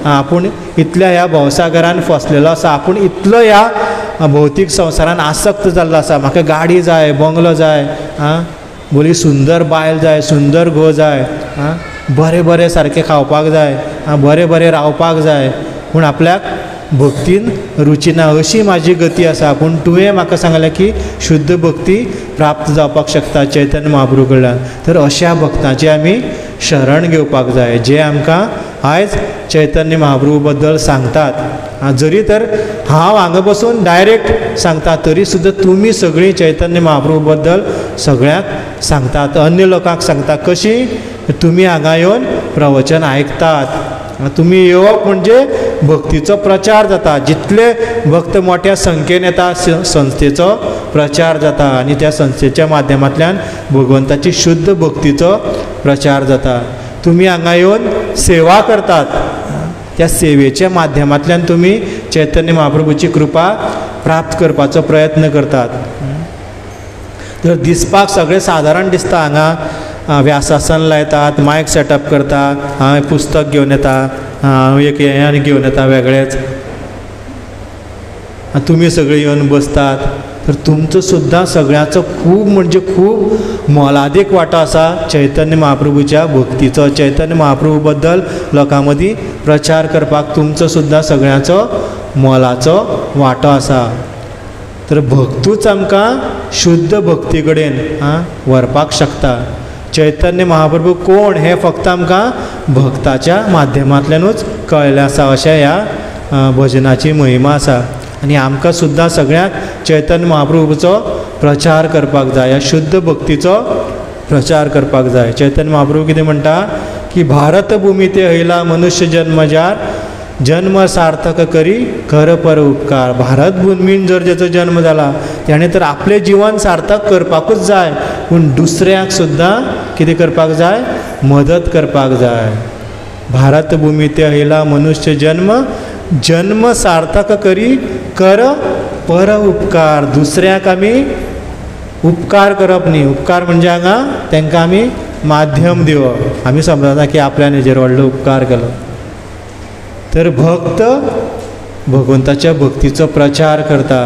आपूण इतल्या ह्या भवसागरान फसलेलो आसा, आपूण इतलो ह्या भौतीक संवसारान आसक्त जाल्लो आसा. म्हाका गाडी जाय, बंगलो जाय, बरी सुंदर बायल जाय, सुंदर घो जाय, बरें बरें सारकें खावपाक जाय, बरें बरें रावपाक जाय, पूण आपल्याक भक्तीन रुची ना. अशी म्हाजी गती आसा. पूण तुवें म्हाका सांगलें की शुद्ध भक्ती प्राप्त जावपाक शकता चैतन्य महाप्रभू कडल्यान. तर अशा भक्तांची आमी शरण घेवपाक जाय, जे आमकां आयज चैतन्य महाप्रभू बद्दल सांगतात. जरी तर हांव हांगा बसून डायरेक्ट सांगता तरी सुद्दां तुमी सगळीं चैतन्य महाप्रभू बद्दल सगळ्यांक सांगतात, अन्य लोकांक सांगता. कशी? तुमी हांगा येवन प्रवचन आयकतात. तुमी येवप म्हणजे भक्तीचो प्रचार जाता. जितले भक्त मोठ्या संख्येन येता संस्थेचो प्रचार जाता आनी त्या संस्थेच्या माध्यमांतल्यान भगवंताची शुद्ध भक्तीचो प्रचार जाता. तुमी हांगा येवन सेवा करतात, त्या सेवेच्या माध्यमांतल्यान तुमी चैतन्य महाप्रभूची कृपा प्राप्त करपाचो प्रयत्न करतात. तर दिसपाक सगळें सादारण दिसता. हांगा व्यासासन लायतात, मायक सेटअप करतात, हांव पुस्तक घेवन येता, हांव एक हें आनी घेवन येता वेगळेंच, तुमी सगळीं येवन बसतात. तर तुमचो सुद्दां सगळ्यांचो खूब म्हणजे खूब मोलादीक वांटो आसा चैतन्य महाप्रभूच्या भक्तीचो. चैतन्य महाप्रभू बद्दल लोकां मदीं प्रचार करपाक तुमचो सुद्दां सगळ्यांचो मोलाचो वांटो आसा. तर भक्तूच आमकां शुद्ध भक्ती कडेन व्हरपाक शकता. चैतन्य महाप्रभू कोण हें फक्त आमकां भक्ताच्या माध्यमांतल्यानूच कळ्ळें आसा अशें ह्या भजनाची महिमा आसा. आनी आमकां सुद्दां सगळ्यांक चैतन्य महाप्रभूचो प्रचार करपाक जाय, ह्या शुद्ध भक्तीचो प्रचार करपाक जाय. चैतन्य महाप्रभू कितें म्हणटा की भारत भुमी ते हयला मनुष्य जन्मजार, जन्म सार्थक करी कर पर उपकार. भारत भुमीन जर जेचो जन्म जाला त्याने तर आपलें जीवन सार्थक करपाकूच जाय, पूण दुसऱ्याक सुद्दां कितें करपाक जाय? मदत करपाक जाय. भारत भुमी ते हयला मनुष्य जन्म सार्थक करी कर पर उपकार. दुसऱ्याक आमी उपकार करप न्ही, उपकार म्हणजे हांगा तांकां आमी माध्यम दिवप. आमी समजना की आपल्यान हेजेर व्हडलो उपकार केलो. तर भक्त भगवंताच्या भक्तीचो प्रचार करता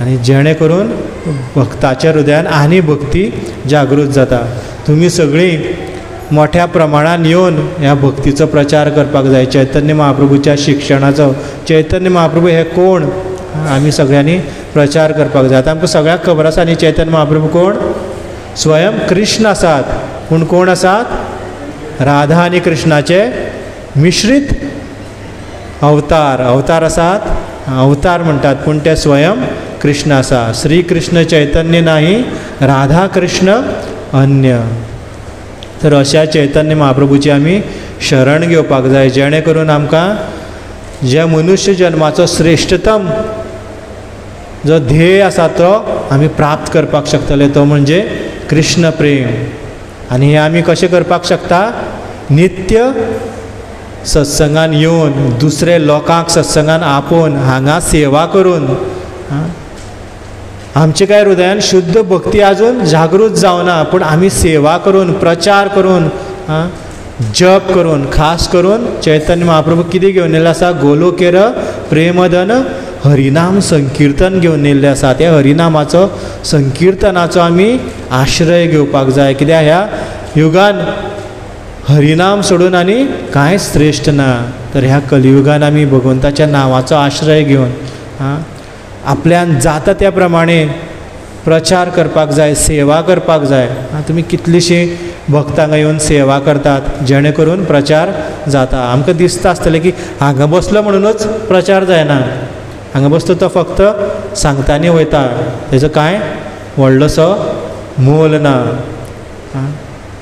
आनी जेणे करून भक्ताच्या हृदयान आनी भक्ती जागृत जाता. तुमी सगळीं मोठ्या प्रमाणान येवन ह्या भक्तीचो प्रचार करपाक जाय, चैतन्य महाप्रभूच्या शिक्षणाचो. चैतन्य महाप्रभू हे कोण? आमी सगळ्यांनी प्रचार करपाक जाय. आतां आमकां सगळ्यांक खबर आसा न्ही चैतन्य महाप्रभू कोण? स्वयं कृष्ण आसात. पूण कोण आसात? राधा आनी कृष्णाचे मिश्रीत अवतार आसात, अवतार म्हणटात, पूण ते स्वयं कृष्ण आसा. श्री कृष्ण चैतन्य नाही, राधा कृष्ण अन्य. तर अशा चैतन्य महाप्रभूची आमी शरण घेवपाक जाय, जेणे करून आमकां ज्या मनुष्य जन्माचो श्रेष्ठतम जो ध्येय आसा तो आमी प्राप्त करपाक शकतले, तो म्हणजे कृष्ण प्रेम. आनी हे आमी कशें करपाक शकता? नित्य सत्संगान येवन, दुसरे लोकांक सत्संगान आपोवन, हांगा सेवा करून. आमचे काय हृदयान शुद्ध भक्ती आजून जागृत जावना, पूण आमी सेवा करून, प्रचार करून, जप करून, खास करून चैतन्य महाप्रभू कितें घेवन येयल्ले आसा? गोलोकेर प्रेमधन हरिनाम संकीर्तन घेवन येयल्ले आसा. त्या हरिनामाचो संकीर्तनाचो आमी आश्रय घेवपाक जाय. कित्याक ह्या युगान हरिनाम सोडून आनी कांयच श्रेष्ठ ना. तर ह्या कलियुगान आमी भगवंताच्या नांवाचो आश्रय घेवन आपल्यान जाता त्या प्रमाणे प्रचार करपाक जाय, सेवा करपाक जाय. तुमी कितलीशीं भक्तांक येवन सेवा करतात, जेणे करून प्रचार जाता. आमकां दिसता आसतलें की हांगा बसलो म्हणूनच प्रचार जायना. हांगा बसलो तो फक्त सांगतानी वयता, तेजो कांय व्हडलोसो मोल ना.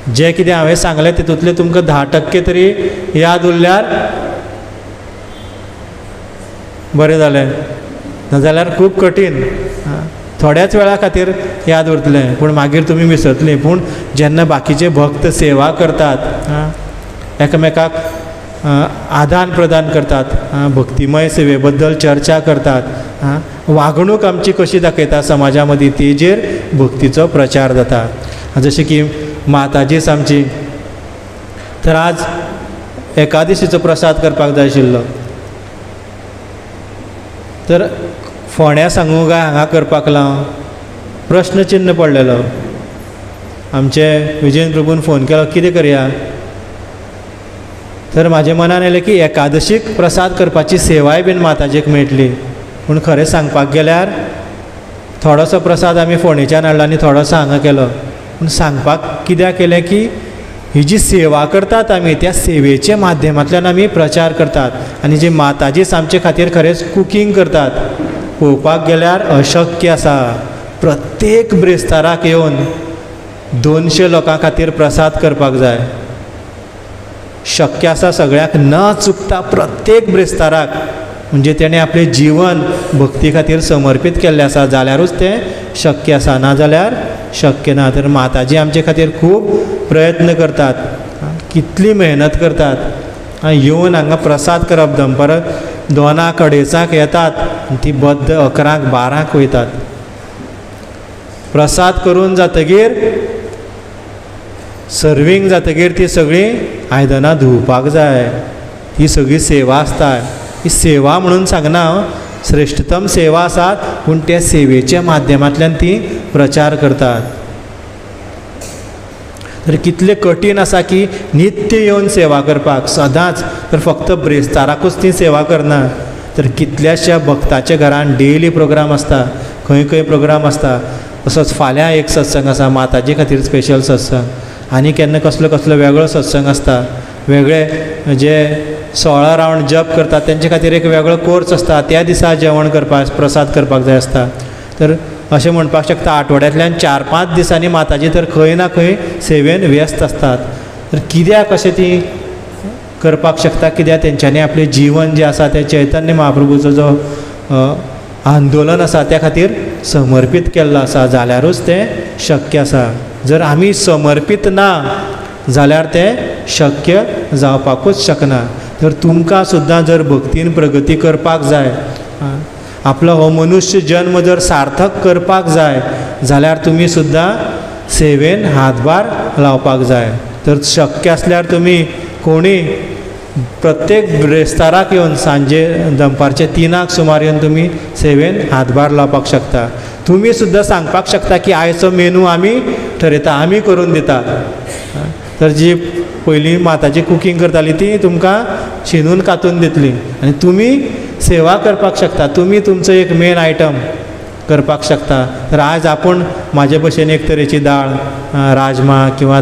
जे कितें हांवें सांगलें तितूंतले तुमकां 10% तरी याद उरल्यार बरें जालें, नाजाल्यार खूब कठीण, थोड्याच वेळा खातीर याद उरतलें पूण मागीर तुमी विसरतलीं. पूण जेन्ना बाकीचे भक्त सेवा करतात, एकामेकाक आदान प्रदान करतात, भक्तिमय सेवे बद्दल चर्चा करतात, वागणूक आमची कशी दाखयता समाजा मदीं तेजेर भक्तीचो प्रचार जाता. जशें की माताजीच आमची, तर आज एकादशीचो प्रसाद करपाक जाय आशिल्लो, तर फोण्या सांगू काय हांगा करपाक लाव, प्रश्नचिन्ह पडलेलो. आमचे विजयन प्रभून फोन केलो कितें करया, तर म्हाज्या मनान आयलें की एकादशीक प्रसाद करपाची सेवाय बीन माताजेक मेळटली. पूण खरें सांगपाक गेल्यार थोडोसो प्रसाद आमी फोणेच्यान हाडलो आनी थोडोसो हांगा केलो. पूण सांगपाक कित्याक केलें की ही जी सेवा करतात आमी, त्या सेवेच्या माध्यमांतल्यान आमी प्रचार करतात. आनी जी माताजीच आमचे खातीर खरेंच कुकींग करतात. पळोवपाक गेल्यार अशक्य आसा प्रत्येक ब्रेस्ताराक येवन 200 लोकां खातीर प्रसाद करपाक जाय. शक्य आसा सगळ्याक न चुकता प्रत्येक ब्रेस्ताराक, म्हणजे तेणें आपलें जीवन भक्ती खातीर समर्पीत केल्लें आसा जाल्यारूच तें शक्य आसा, नाजाल्यार शक्य ना. तर माताजी आमचे खातीर खूब प्रयत्न करतात, कितली मेहनत करतात. येवन हांगा प्रसाद करप, दनपार 2 अडेचांक येतात, ती बद्द 11 12 वयतात. प्रसाद करून जातकीर सर्वींग जातकीर ती सगळीं आयदनां धुवपाक जाय. ही सगळी सेवा आसता. ही सेवा म्हणून सांगना, श्रेष्ठतम सेवा आसात, पूण त्या सेवेच्या माध्यमांतल्यान ती प्रचार करतात. तर कितले कठीण आसा की नित्य येवन सेवा करपाक सदांच. तर फक्त ब्रेस्ताराकूच ती सेवा करना, तर कितल्याशा भक्ताच्या घरान डेली प्रोग्राम आसता, खंय खंय प्रोग्राम आसता. तसोच फाल्यां एक सत्संग आसा माताजे खातीर स्पेशल सत्संग, आनी केन्ना कसलो कसलो वेगळो सत्संग आसता. वेगळे जे 16 रावंड जप करतात तेंचे खातीर एक वेगळो कोर्स आसता, त्या दिसा जेवण करपाक प्रसाद करपाक जाय आसता. तर अशें म्हणपाक शकता आठवड्यांतल्यान 4-5 दिसांनी माताजी तर खंय ना खंय सेवेन व्यस्त आसतात. तर कित्याक अशें ती करपाक शकता, कित्याक तेंच्यांनी आपलें जीवन जें आसा तें चैतन्य महाप्रभूचो जो आंदोलन आसा त्या खातीर समर्पीत केल्लो आसा, जाल्यारूच तें शक्य आसा. जर आमी समर्पीत ना जाल्यार तें शक्य जावपाकूच शकना. तर तुमकां सुद्दां जर भक्तीन प्रगती करपाक जाय, आपलो हो मनुश्य जन्म जर सार्थक करपाक जाय जाल्यार तुमी सुद्दां सेवेन हातभार लावपाक जाय. तर शक्य आसल्यार तुमी कोणी प्रत्येक ब्रेस्ताराक येवन सांजे दनपारचे 3 सुमार येवन तुमी सेवेन हातभार लावपाक शकता. तुमी सुद्दां सांगपाक शकता की आयचो मेनू आमी ठरयता, आमी करून दिता. तर जी पयलीं माताची कुकींग करताली ती तुमकां शिनून कातून दितली आनी तुमी सेवा करपाक शकता. तुमी तुमचो एक मेन आयटम करपाक शकता. तर आज आपूण म्हाजे भशेन एक तरेची दाळ, राजमा किंवा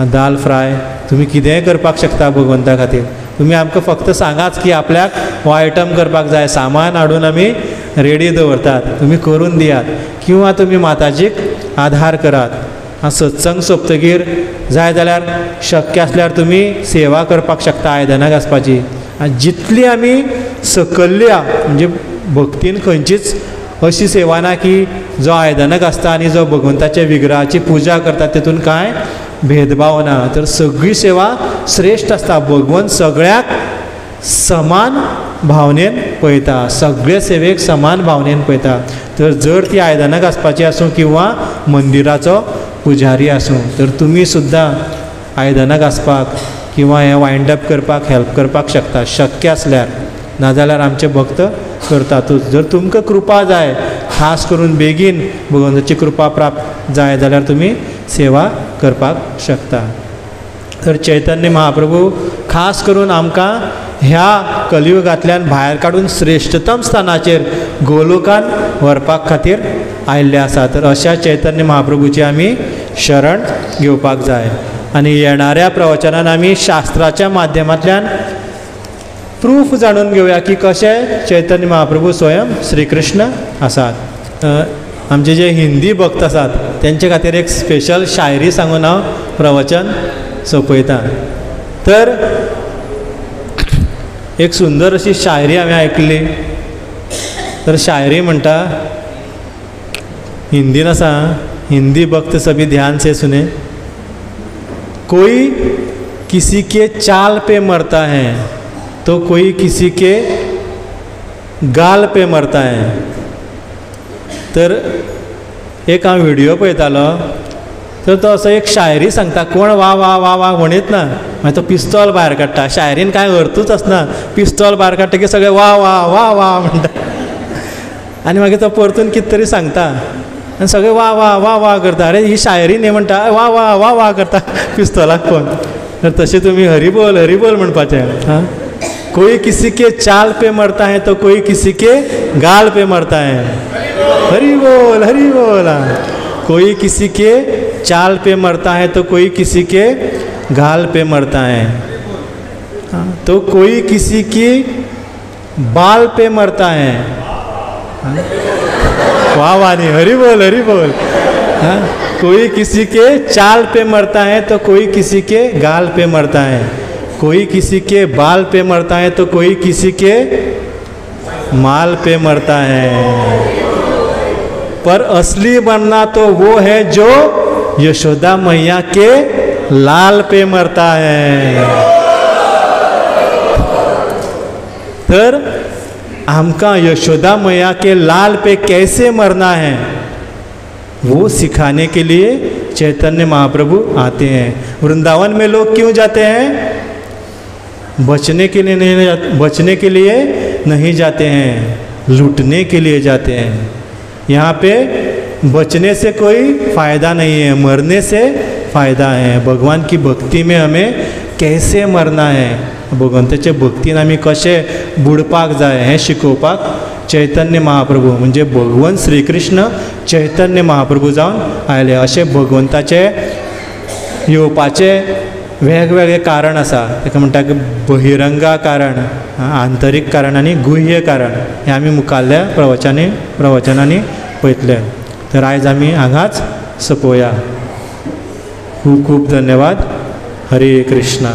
दाल फ्राय, तुमी कितेंय करपाक शकता भगवंता खातीर. तुमी आमकां फक्त सांगाच की आपल्याक हो आयटम करपाक जाय, सामान हाडून आमी रेडी दवरतात, तुमी करून दियात. किंवा तुमी माताजीक आधार करात. सत्संग सोंपतकीर जाय जाल्यार शक्य आसल्यार तुमी सेवा करपाक शकता आयदनां घासपाची. जितली आमी सकयल्या म्हणजे भक्तीन खंयचीच अशी सेवा ना की जो आयदनां घासता आनी जो भगवंताच्या विग्रहाची पुजा करता तितून कांय भेदभाव ना. तर सगळी सेवा श्रेष्ठ आसता. भगवंत सगळ्याक समान भावनेन पळयता, सगळे सेवेक समान भावनेन पळयता. तर जर ती आयदनां घासपाची आसूं किंवा मंदिराचो पुजारी आसूं, तर तुमी सुद्दां आयदनां घासपाक किंवा हें वायंड अप करपाक हेल्प करपाक शकता शक्य आसल्यार. नाजाल्यार आमचे भक्त करतातूच. जर तुमकां कृपा जाय, खास करून बेगीन भगवंताची कृपा प्राप्त जाय जाल्यार तुमी सेवा करपाक शकता. तर चैतन्य महाप्रभू खास करून आमकां ह्या कलियुगांतल्यान भायर काडून श्रेष्ठतम स्थानाचेर गोलोकान व्हरपाक खातीर आयिल्ले आसा. तर अशा चैतन्य महाप्रभूची आमी शरण घेवपाक जाय. आनी येणाऱ्या प्रवचनान आमी शास्त्राच्या माध्यमांतल्यान प्रूफ जाणून घेवया की कशे चैतन्य महाप्रभू स्वयं श्री कृष्ण आसात. आमचे जे हिंदी भक्त आसात तेंचे खातीर एक स्पेशल शायरी सांगून हांव प्रवचन सोंपयता. तर एक सुंदर अशी शायरी हांवें आयकली. तर शायरी म्हणटा, हिंदीन आसा, हिंदी भक्त सभी ध्यान से सुने. कोई किसी के चाल पे मरता है तो कोई किसी के गाल पे मरता है. तर एक हांव व्हिडिओ पळयतालो, तर तो असो एक शायरी सांगता. कोण वा वा वा वा म्हणीत ना, मागीर तो पिस्तॉल भायर काडटा. शायरीन कांय अर्थूच आसना, पिस्तॉल भायर काडटा की सगळे वा वा वा वा म्हणटा. आनी मागीर तो परतून कितें तरी सांगता आनी सगळे वा वा वा वा करता. अरे ही शायरी न्ही म्हणटा, वा वा वा वा करता पिस्तॉलाक पळोवन. तर तशें तुमी हरिबोल हरिबोल म्हणपाचें. हां, कोई किसी के चाल पे मरता है तो कोई किसी के गाल पे मरता है. हरि बोल हरि बोल. कोई किसी के चाल पे मरता है तो कोई किसी के गाल पे मरता है. तो कोई किसी की बाल पे मरता है. वाह वाह नहीं, हरि बोल हरि बोल. कोई किसी के चाल पे मरता है तो कोई किसी के गाल पे मरता है. कोई किसी के बाल पे मरता है तो कोई किसी के माल पे मरता है. पर असली मरना तो वो है जो यशोदा मैया के लाल पे मरता है. तर हमका यशोदा मैया के लाल पे कैसे मरना है वो सिखाने के लिए चैतन्य महाप्रभु आते हैं. वृंदावन में लोग क्यों जाते हैं? बचने के लिए नहीं जाते हैं, लूटने के लिए जाते हैं. यहाँ पे बचने से कोई फ़ायदा नहीं है, मरने से फ़ायदा है. भगवान की भक्ति में हमें कैसे मरना है, भगवंताचे भक्तीन आमी कशें बुडपाक जाय हें शिकोवपाक चैतन्य महाप्रभू म्हणजे भगवंत श्री कृष्ण चैतन्य महाप्रभू जावन आयले. अशे भगवंताचे येवपाचे वेगवेगळे कारण आसा. ताका म्हणटा की बहिरंगा कारण, आंतरीक कारण आनी गुह्य कारण. हे आमी मुखाल्ल्या प्रवचनांनी पळयतले. तर आयज आमी हांगाच सोंपोवया. खूब खूब धन्यवाद. हरे कृष्णा.